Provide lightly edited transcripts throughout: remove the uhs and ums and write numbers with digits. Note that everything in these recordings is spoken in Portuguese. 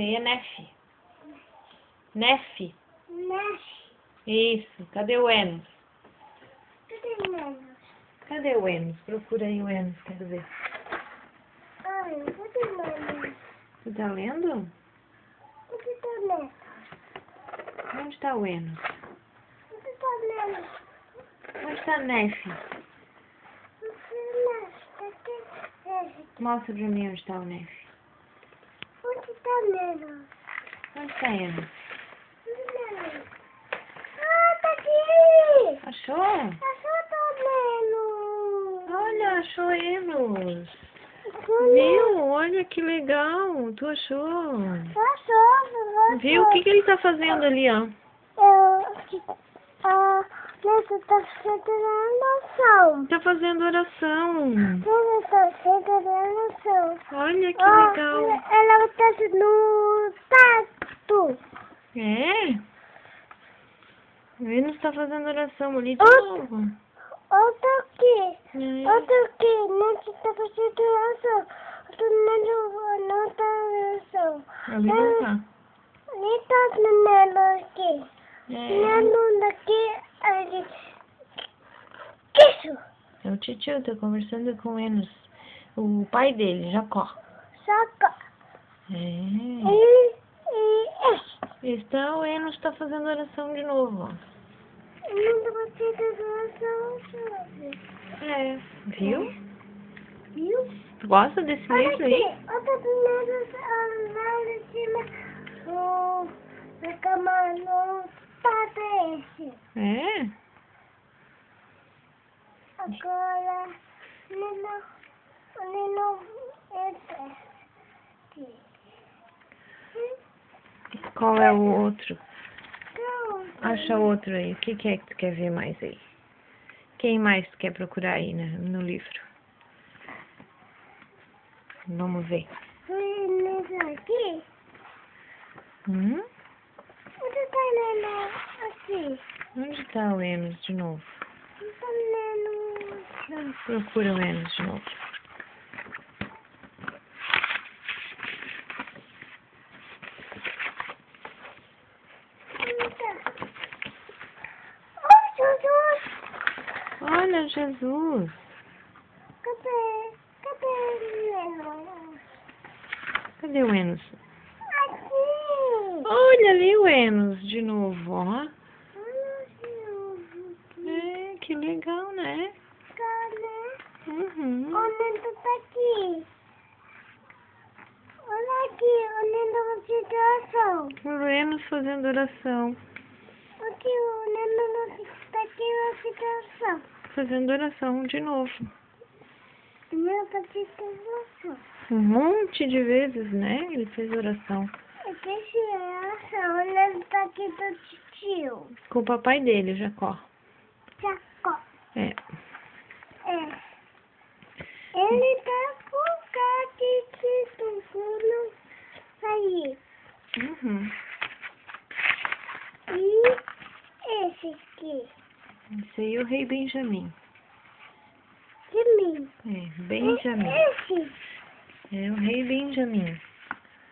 aí é Nef. Nef. Nef. Isso. Cadê o Enos? Cadê o Enos? Cadê o Enos? Procura aí o Enos, quero ver. Ai, cadê o Enos? Tu tá lendo? Cadê o Enos? Onde tá o Enos? Cadê o Enos? Onde tá a Nef? Mostra pra mim onde tá o Nef. Onde tá o Enos? Onde tá Enos? Ah, tá aqui! Achou? Achou o Enos! Olha, achou Enos. Viu? Viu? Olha que legal. Tu achou? Achou. Viu? O que ele tá fazendo ali, ó? Nessa tá fazendo oração. Tá fazendo oração. Nessa tá fazendo oração. Olha que legal. Ela tá no tato. É? O Enos tá fazendo oração ali de novo. Outra aqui. É. Outra aqui. Nessa tá fazendo oração. Outra não tá oração. Ali não tá. Nem tá no aqui. É. Não daqui. Ali. Que isso? É o titio, tá conversando com o Enos. O pai dele, Jacó. Saca. É. E Então o Enos tá fazendo oração de novo, ó. não tá fazendo oração. É. Viu? Viu? Tu gosta desse Olha livro aqui. aí? Outra primeira lá em cima. Na cama não tá esse. É? Agora, não é aqui. Qual é o outro? Não. Acha outro aí. O que é que tu quer ver mais aí? Quem mais tu quer procurar aí no livro? Vamos ver. Nesse aqui? Onde tá lendo aqui? Onde tá o Enos de novo? Não tá lendo. Procura o Enos de novo. Oh, Jesus! Olha, Jesus. Cadê o Enos? Aqui! Olha ali o Enos de novo, ó. É, que legal, né? Uhum. O Nendo tá aqui. Olha aqui, o Nendo vai fazer oração. O Enos fazendo oração. Aqui, o Nendo tá aqui vai fazer oração. Fazendo oração de novo. O Nendo tá fazendo oração. Um monte de vezes, né? Ele fez oração. Eu fiz oração, o Nendo tá aqui do tio. Com o papai dele, Jacó. Jacó. É. É. Ele tá com o gato tentando sair. Uhum. E esse aqui? Esse aí é o rei Benjamim. De mim. É, Benjamim. Esse? É o rei Benjamim.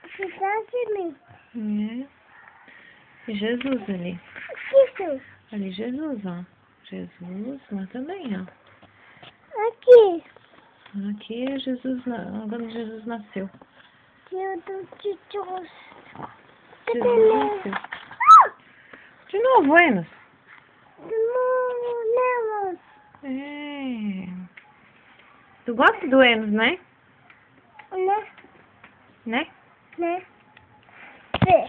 Esse tá de mim. É. E Jesus ali. O que isso? Ali Jesus, ó. Jesus lá também, ó. Aqui. Aqui é Jesus, quando Jesus nasceu. Tio do tio. Jesus nasceu. De novo, Enos. Não. É. Tu gosta do Enos, né? Né? Né? Né? Vê.